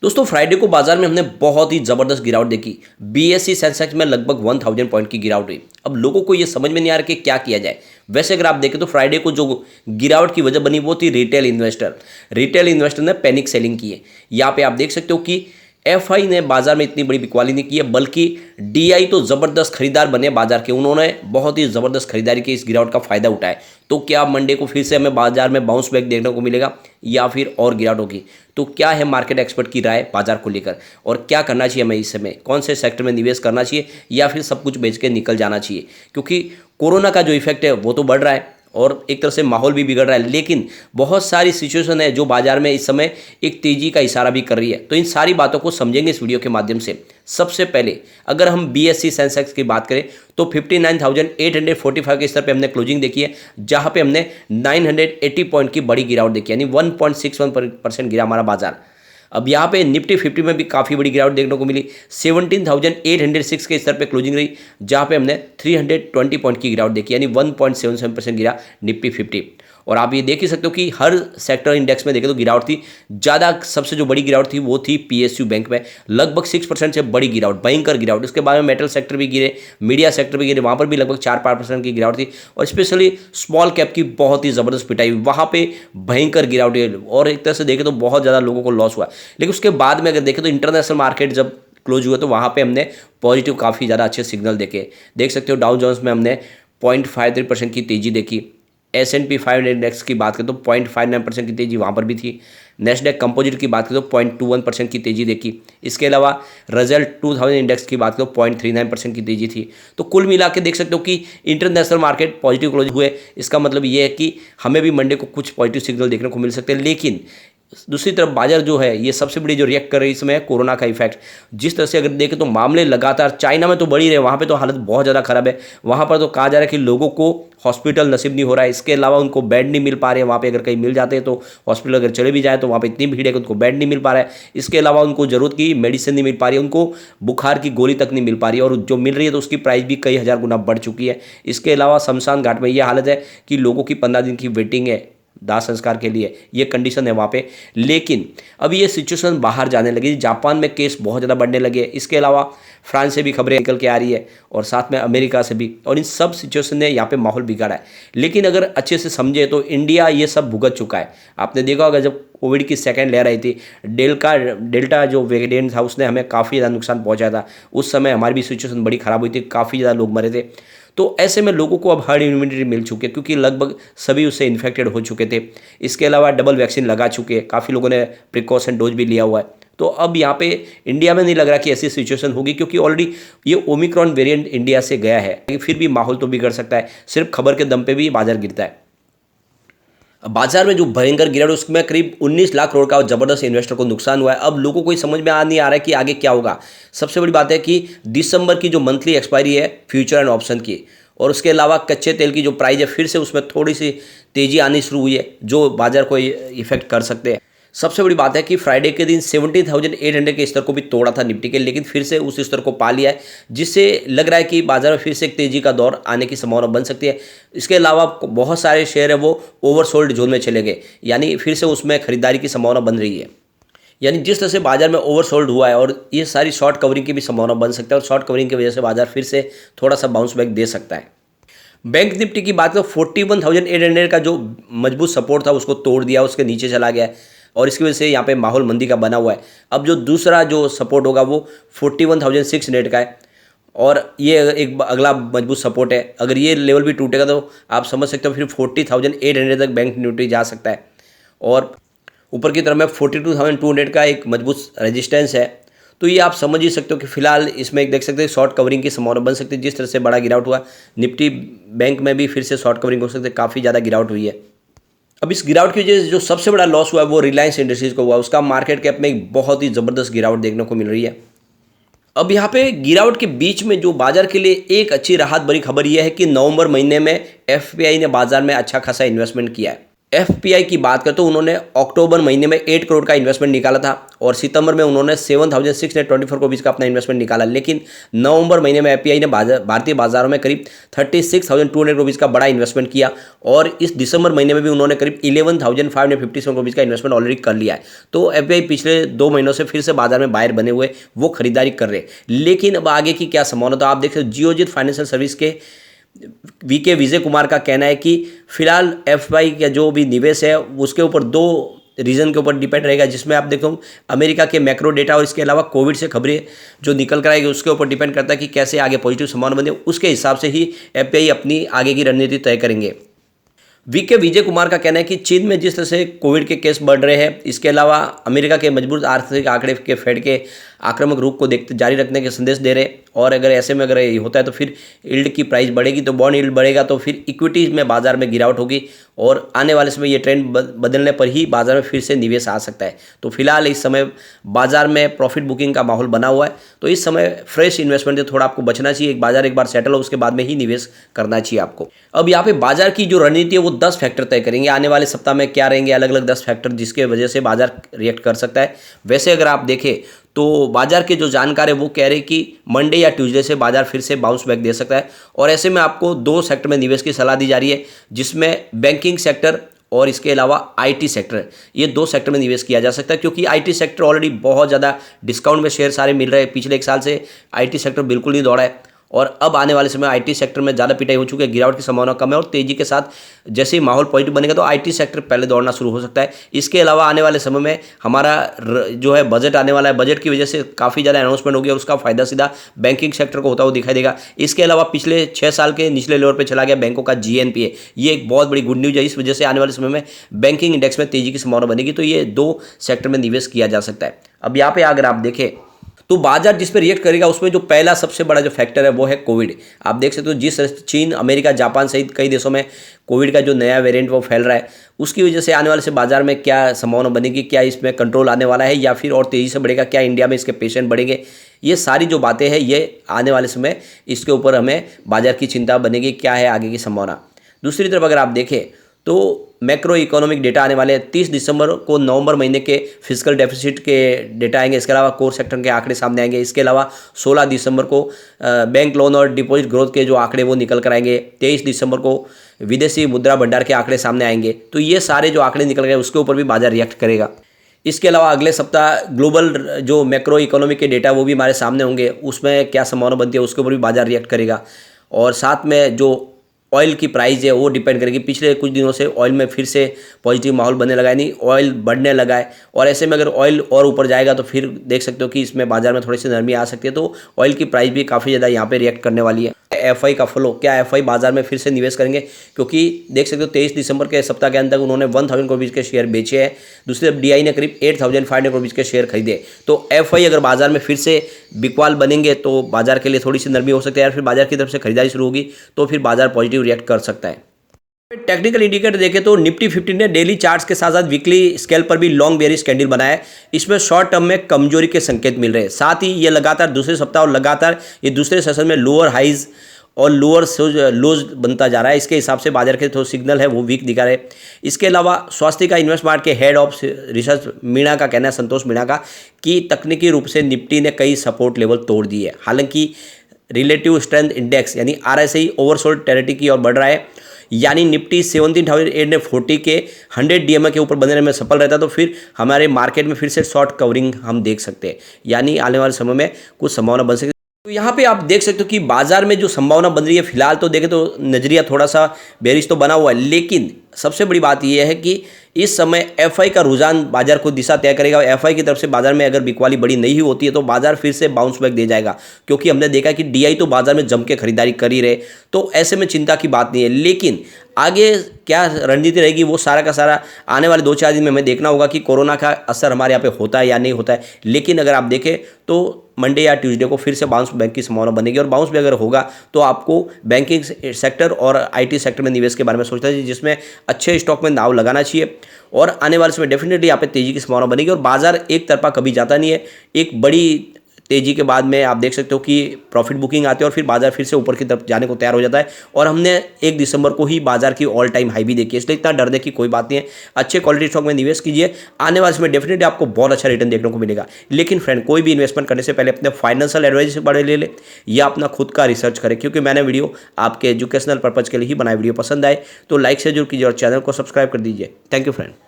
दोस्तों फ्राइडे को बाजार में हमने बहुत ही जबरदस्त गिरावट देखी। बीएसई सेंसेक्स में लगभग 1000 पॉइंट की गिरावट हुई। अब लोगों को ये समझ में नहीं आ रहा कि क्या किया जाए। वैसे अगर आप देखें तो फ्राइडे को जो गिरावट की वजह बनी वो थी रिटेल इन्वेस्टर ने पैनिक सेलिंग की है। यहाँ पे आप देख सकते हो कि एफआई ने बाजार में इतनी बड़ी बिकवाली नहीं की है, बल्कि डीआई तो जबरदस्त खरीदार बने बाजार के। उन्होंने बहुत ही जबरदस्त खरीदारी की, इस गिरावट का फायदा उठाया। तो क्या मंडे को फिर से हमें बाजार में बाउंस बैक देखने को मिलेगा या फिर और गिरावट होगी? तो क्या है मार्केट एक्सपर्ट की राय बाजार को लेकर, और क्या करना चाहिए हमें इस समय? कौन से सेक्टर में निवेश करना चाहिए या फिर सब कुछ बेच के निकल जाना चाहिए? क्योंकि कोरोना का जो इफेक्ट है वो तो बढ़ रहा है और एक तरह से माहौल भी बिगड़ रहा है, लेकिन बहुत सारी सिचुएशन है जो बाजार में इस समय एक तेजी का इशारा भी कर रही है। तो इन सारी बातों को समझेंगे इस वीडियो के माध्यम से। सबसे पहले अगर हम बीएसई सेंसेक्स की बात करें तो 59,845 के स्तर पे हमने क्लोजिंग देखी है, जहां पे हमने 980 पॉइंट की बड़ी गिरावट देखी, यानी 1.61% गिरा हमारा बाजार। अब यहाँ पे निफ्टी 50 में भी काफ़ी बड़ी गिरावट देखने को मिली। 17,806 के स्तर पे क्लोजिंग रही, जहाँ पे हमने 320 पॉइंट की गिरावट देखी, यानी 1.77% गिरा निफ्टी 50। और आप ये देख ही सकते हो कि हर सेक्टर इंडेक्स में देखें तो गिरावट थी। ज़्यादा सबसे जो बड़ी गिरावट थी वो थी पीएसयू बैंक में, लगभग 6% से बड़ी गिरावट, भयंकर गिरावट। उसके बाद में मेटल सेक्टर भी गिरे, मीडिया सेक्टर भी गिरे, वहाँ पर भी लगभग 4-5% की गिरावट थी। और स्पेशली स्मॉल कैप की बहुत ही ज़बरदस्त पिटाई, वहाँ पे भयंकर गिरावट है और एक तरह से देखें तो बहुत ज़्यादा लोगों को लॉस हुआ। लेकिन उसके बाद में अगर देखें तो इंटरनेशनल मार्केट जब क्लोज हुआ तो वहाँ पे हमने पॉजिटिव काफ़ी ज़्यादा अच्छे सिग्नल देख सकते हो। डाउ जोन्स में हमने 0.53% की तेजी देखी। S&P 500 इंडेक्स की बात करें तो 0.59% की तेजी वहाँ पर भी थी। नेस्डेक कंपोजिट की बात करें तो 0.21% की तेजी देखी। इसके अलावा रजल्ट 2000 इंडेक्स की बात करें तो 0.39% की तेजी थी। तो कुल मिला के देख सकते हो कि इंटरनेशनल मार्केट पॉजिटिव क्लोज हुए। इसका मतलब ये है कि हमें भी मंडे को कुछ पॉजिटिव सिग्नल देखने को मिल सकते हैं। लेकिन दूसरी तरफ बाजार जो है ये सबसे बड़ी जो रिएक्ट कर रही है इसमें है कोरोना का इफेक्ट। जिस तरह से अगर देखें तो मामले लगातार चाइना में तो बढ़ ही रहे, वहाँ पे तो हालत बहुत ज़्यादा खराब है। वहाँ पर तो कहा जा रहा है कि लोगों को हॉस्पिटल नसीब नहीं हो रहा है, इसके अलावा उनको बेड नहीं मिल पा रहे हैं। वहाँ पे अगर कहीं मिल जाते हैं तो हॉस्पिटल अगर चले भी जाए तो वहाँ पे इतनी भीड़ है कि उनको बेड नहीं मिल पा रहा है। इसके अलावा उनको ज़रूरत की मेडिसिन नहीं मिल पा रही है, उनको बुखार की गोली तक नहीं मिल पा रही है, और जो मिल रही है तो उसकी प्राइस भी कई हज़ार गुना बढ़ चुकी है। इसके अलावा शमशान घाट में ये हालत है कि लोगों की 15 दिन की वेटिंग है दाह संस्कार के लिए, ये कंडीशन है वहाँ पे। लेकिन अब ये सिचुएशन बाहर जाने लगी, जापान में केस बहुत ज़्यादा बढ़ने लगे। इसके अलावा फ्रांस से भी खबरें निकल के आ रही है और साथ में अमेरिका से भी, और इन सब सिचुएशन ने यहाँ पे माहौल बिगाड़ा है। लेकिन अगर अच्छे से समझे तो इंडिया ये सब भुगत चुका है। आपने देखा होगा जब कोविड की सेकेंड लहर आई थी, डेल्टा जो वेरिएंट था उसने हमें काफ़ी ज़्यादा नुकसान पहुँचाया था। उस समय हमारी भी सिचुएशन बड़ी ख़राब हुई थी, काफ़ी ज़्यादा लोग मरे थे। तो ऐसे में लोगों को अब हर्ड इम्यूनिटी मिल चुकी है क्योंकि लगभग सभी उससे इन्फेक्टेड हो चुके थे। इसके अलावा डबल वैक्सीन लगा चुके हैं, काफ़ी लोगों ने प्रिकॉशन डोज भी लिया हुआ है। तो अब यहाँ पे इंडिया में नहीं लग रहा कि ऐसी सिचुएशन होगी, क्योंकि ऑलरेडी ये ओमिक्रॉन वेरिएंट इंडिया से गया है। लेकिन फिर भी माहौल तो बिगड़ सकता है, सिर्फ खबर के दम पे भी बाजार गिरता है। बाजार में जो भयंकर गिरावट उसमें करीब 19 लाख करोड़ का जबरदस्त इन्वेस्टर को नुकसान हुआ है। अब लोगों को समझ में नहीं आ रहा है कि आगे क्या होगा। सबसे बड़ी बात है कि दिसंबर की जो मंथली एक्सपायरी है फ्यूचर एंड ऑप्शन की, और उसके अलावा कच्चे तेल की जो प्राइस है फिर से उसमें थोड़ी सी तेजी आनी शुरू हुई है, जो बाजार को इफेक्ट कर सकते हैं। सबसे बड़ी बात है कि फ्राइडे के दिन 17,800 के स्तर को भी तोड़ा था निफ्टी के, लेकिन फिर से उस स्तर को पा लिया है, जिससे लग रहा है कि बाजार में फिर से एक तेजी का दौर आने की संभावना बन सकती है। इसके अलावा बहुत सारे शेयर है वो ओवरसोल्ड जोन में चले गए, यानी फिर से उसमें खरीदारी की संभावना बन रही है। यानी जिस तरह से बाजार में ओवरसोल्ड हुआ है, और ये सारी शॉर्ट कवरिंग की भी संभावना बन सकता है, और शॉर्ट कवरिंग की वजह से बाजार फिर से थोड़ा सा बाउंस बैक दे सकता है। बैंक निफ्टी की बात करें 41,800 का जो मजबूत सपोर्ट था उसको तोड़ दिया, उसके नीचे चला गया है, और इसकी वजह से यहाँ पे माहौल मंदी का बना हुआ है। अब जो दूसरा जो सपोर्ट होगा वो 41,600 का है, और ये एक अगला मजबूत सपोर्ट है। अगर ये लेवल भी टूटेगा तो आप समझ सकते हो फिर 40,800 तक बैंक निफ्टी जा सकता है, और ऊपर की तरफ में 42,200 का एक मजबूत रेजिस्टेंस है। तो ये आप समझ ही सकते हो कि फिलहाल इसमें एक देख सकते हैं शॉर्ट कवरिंग की संभावना बन सकती है। जिस तरह से बड़ा गिरावट हुआ निफ्टी बैंक में भी फिर से शॉर्ट कवरिंग हो सकती है, काफ़ी ज़्यादा गिरावट हुई है। अब इस गिरावट की वजह से जो सबसे बड़ा लॉस हुआ है वो रिलायंस इंडस्ट्रीज को हुआ। उसका मार्केट कैप में एक बहुत ही ज़बरदस्त गिरावट देखने को मिल रही है। अब यहाँ पे गिरावट के बीच में जो बाजार के लिए एक अच्छी राहत भरी खबर यह है कि नवंबर महीने में एफपीआई ने बाजार में अच्छा खासा इन्वेस्टमेंट किया है। एफपीआई की बात करें तो उन्होंने अक्टूबर महीने में 8 करोड़ का इन्वेस्टमेंट निकाला था और सितंबर में उन्होंने 7,624 करोड़ का अपना इन्वेस्टमेंट निकाला। लेकिन नवंबर महीने में एफपीआई ने भारतीय बाजारों में करीब 36,200 करोड़ का बड़ा इन्वेस्टमेंट किया और इस दिसंबर महीने में भी उन्होंने करीब 11,557 करोड़ का इन्वेस्टमेंट ऑलरेडी कर लिया है। तो एफपीआई पिछले 2 महीनों से फिर से बाजार में बायर बने हुए वो खरीदारी कर रहे हैं। लेकिन अब आगे की क्या संभावना, तो आप देख सकते हो जियोजित फाइनेंशियल सर्विस के वीके विजय कुमार का कहना है कि फिलहाल एफआई का जो भी निवेश है उसके ऊपर 2 रीजन के ऊपर डिपेंड रहेगा, जिसमें आप देखो अमेरिका के मैक्रो डेटा और इसके अलावा कोविड से खबरें जो निकल कर आएगी उसके ऊपर डिपेंड करता है कि कैसे आगे पॉजिटिव संभावना बने, उसके हिसाब से ही एफआई अपनी आगे की रणनीति तय करेंगे। वीके विजय कुमार का कहना है कि चीन में जिस तरह से कोविड के केस बढ़ रहे हैं, इसके अलावा अमेरिका के मजबूत आर्थिक आंकड़े के फेड के आक्रामक रूप को देखते जारी रखने के संदेश दे रहे हैं और अगर ऐसे में अगर ये होता है तो फिर यील्ड की प्राइस बढ़ेगी, तो बॉन्ड यील्ड बढ़ेगा तो फिर इक्विटी में बाजार में गिरावट होगी और आने वाले समय ये ट्रेंड बदलने पर ही बाजार में फिर से निवेश आ सकता है। तो फिलहाल इस समय बाजार में प्रॉफिट बुकिंग का माहौल बना हुआ है, तो इस समय फ्रेश इन्वेस्टमेंट से थोड़ा आपको बचना चाहिए। एक बार सेटल हो उसके बाद में ही निवेश करना चाहिए आपको। अब यहाँ पे बाजार की जो रणनीति है वो 10 फैक्टर तय करेंगे आने वाले सप्ताह में क्या रहेंगे, अलग अलग 10 फैक्टर जिसके वजह से बाजार रिएक्ट कर सकता है। वैसे अगर आप देखें तो बाजार के जो जानकार है वो कह रहे हैं कि मंडे या ट्यूसडे से बाजार फिर से बाउंस बैक दे सकता है और ऐसे में आपको 2 सेक्टर में निवेश की सलाह दी जा रही है, जिसमें बैंकिंग सेक्टर और इसके अलावा आईटी सेक्टर, ये 2 सेक्टर में निवेश किया जा सकता है क्योंकि आईटी सेक्टर ऑलरेडी बहुत ज़्यादा डिस्काउंट में शेयर सारे मिल रहे हैं। पिछले 1 साल से आईटी सेक्टर बिल्कुल नहीं दौड़ा है और अब आने वाले समय आईटी सेक्टर में ज़्यादा पिटाई हो चुकी है, गिरावट की संभावना कम है और तेजी के साथ जैसे ही माहौल पॉजिटिव बनेगा तो आईटी सेक्टर पहले दौड़ना शुरू हो सकता है। इसके अलावा आने वाले समय में हमारा जो है बजट आने वाला है, बजट की वजह से काफ़ी ज़्यादा अनाउंसमेंट होगी और उसका फायदा सीधा बैंकिंग सेक्टर को होता हुआ दिखाई देगा। इसके अलावा पिछले 6 साल के निचले लेवल पर चला गया बैंकों का जीएनपीए, ये एक बहुत बड़ी गुड न्यूज़ है। इस वजह से आने वाले समय में बैंकिंग इंडेक्स में तेजी की संभावना बनेगी, तो ये 2 सेक्टर में निवेश किया जा सकता है। अब यहाँ पे अगर आप देखें तो बाजार जिस पे रिएक्ट करेगा उसमें जो पहला सबसे बड़ा जो फैक्टर है वो है कोविड। आप देख सकते हो जिस चीन, अमेरिका, जापान सहित कई देशों में कोविड का जो नया वेरिएंट वो फैल रहा है, उसकी वजह से आने वाले से बाजार में क्या संभावना बनेगी, क्या इसमें कंट्रोल आने वाला है या फिर और तेज़ी से बढ़ेगा, क्या इंडिया में इसके पेशेंट बढ़ेंगे, ये सारी जो बातें हैं ये आने वाले समय इसके ऊपर हमें बाजार की चिंता बनेगी, क्या है आगे की संभावना। दूसरी तरफ अगर आप देखें तो मैक्रो इकोनॉमिक डेटा आने वाले हैं। 30 दिसंबर को नवंबर महीने के फिजिकल डेफिसिट के डेटा आएंगे, इसके अलावा कोर सेक्टर के आंकड़े सामने आएंगे। इसके अलावा 16 दिसंबर को बैंक लोन और डिपॉजिट ग्रोथ के जो आंकड़े वो निकल कर आएंगे। 23 दिसंबर को विदेशी मुद्रा भंडार के आंकड़े सामने आएंगे। तो ये सारे जो आंकड़े निकल गए उसके ऊपर भी बाजार रिएक्ट करेगा। इसके अलावा अगले सप्ताह ग्लोबल जो मैक्रो इकोनॉमिक के डेटा वो भी हमारे सामने होंगे, उसमें क्या संभावना बनती है उसके ऊपर भी बाजार रिएक्ट करेगा। और साथ में जो ऑयल की प्राइस है वो डिपेंड करेगी। पिछले कुछ दिनों से ऑयल में फिर से पॉजिटिव माहौल बनने लगा है, नहीं ऑयल बढ़ने लगा है और ऐसे में अगर ऑयल और ऊपर जाएगा तो फिर देख सकते हो कि इसमें बाजार में थोड़ी सी नरमी आ सकती है। तो ऑयल की प्राइस भी काफ़ी ज़्यादा यहाँ पे रिएक्ट करने वाली है। एफआई का फ्लो, क्या एफआई बाजार में फिर से निवेश करेंगे, क्योंकि देख सकते हो 23 दिसंबर के सप्ताह के अंत तक उन्होंने 1000 करोड़ के शेयर बेचे हैं। दूसरी तरफ डीआई ने करीब 8500 करोड़ के शेयर खरीदे। तो एफआई अगर बाजार में फिर से बिकवाल बनेंगे तो बाजार के लिए थोड़ी सी नरमी हो सकती है यार, फिर बाजार की तरफ से खरीदारी शुरू होगी तो फिर बाजार पॉजिटिव रिएक्ट कर सकता है। टेक्निकल इंडिकेटर देखें तो निफ्टी 50 ने डेली चार्ट्स के साथ साथ वीकली स्केल पर भी लॉन्ग बेयरिश कैंडल बनाया है। इसमें शॉर्ट टर्म में कमजोरी के संकेत मिल रहे हैं। साथ ही ये लगातार दूसरे सप्ताह और लगातार ये दूसरे सेशन में लोअर हाइज और लोअर लोज बनता जा रहा है। इसके हिसाब से बाजार के जो सिग्नल है वो वीक दिखा रहे हैं। इसके अलावा स्वास्थ्य का इन्वेस्टमार्ट के हेड ऑफ रिसर्च मीणा का कहना है, संतोष मीणा का, कि तकनीकी रूप से निफ्टी ने कई सपोर्ट लेवल तोड़ दिए। हालांकि रिलेटिव स्ट्रेंथ इंडेक्स यानी आरएसआई ओवरसोल्ड टेरिटरी की ओर बढ़ रहा है, यानी निफ्टी 17,840 के 100 डीएमए के ऊपर बनने में सफल रहता तो फिर हमारे मार्केट में फिर से शॉर्ट कवरिंग हम देख सकते हैं, यानी आने वाले समय में कुछ संभावना बन सकती है। तो यहाँ पे आप देख सकते हो कि बाजार में जो संभावना बन रही है, फिलहाल तो देखें तो नजरिया थोड़ा सा बेरिश तो बना हुआ है, लेकिन सबसे बड़ी बात यह है कि इस समय एफआई का रुझान बाजार को दिशा तय करेगा। एफआई की तरफ से बाजार में अगर बिकवाली बड़ी नहीं होती है तो बाजार फिर से बाउंस बैक दे जाएगा, क्योंकि हमने देखा कि डीआई तो बाजार में जम के खरीदारी कर ही रहे, तो ऐसे में चिंता की बात नहीं है। लेकिन आगे क्या रणनीति रहेगी वो सारा का सारा आने वाले 2-4 दिन में हमें देखना होगा कि कोरोना का असर हमारे यहाँ पे होता है या नहीं होता है। लेकिन अगर आप देखें तो मंडे या ट्यूसडे को फिर से बाउंस बैक की संभावना बनेगी और बाउंस बैक अगर होगा तो आपको बैंकिंग सेक्टर और आईटी सेक्टर में निवेश के बारे में सोचना चाहिए, जिसमें अच्छे स्टॉक में नाव लगाना चाहिए और आने वाले समय डेफिनेटली यहाँ पे तेजी की संभावना बनेगी। और बाजार एक तरफा कभी जाता नहीं है, एक बड़ी तेजी के बाद में आप देख सकते हो कि प्रॉफिट बुकिंग आती है और फिर बाजार फिर से ऊपर की तरफ जाने को तैयार हो जाता है। और हमने 1 दिसंबर को ही बाजार की ऑल टाइम हाई भी देखी है, इसलिए इतना डरने की कोई बात नहीं है। अच्छे क्वालिटी स्टॉक में निवेश कीजिए, आने वाले समय डेफिनेटली आपको बहुत अच्छा रिटर्न देखने को मिलेगा। लेकिन फ्रेंड, कोई भी इन्वेस्टमेंट करने से पहले अपने फाइनेंशियल एडवाइजर से पढ़ ले या अपना खुद का रिसर्च करें, क्योंकि मैंने वीडियो आपके एजुकेशनल पर्पज के लिए ही बनाई। वीडियो पसंद आए तो लाइक से जरूर कीजिए और चैनल को सब्सक्राइब कर दीजिए। Thank you friend.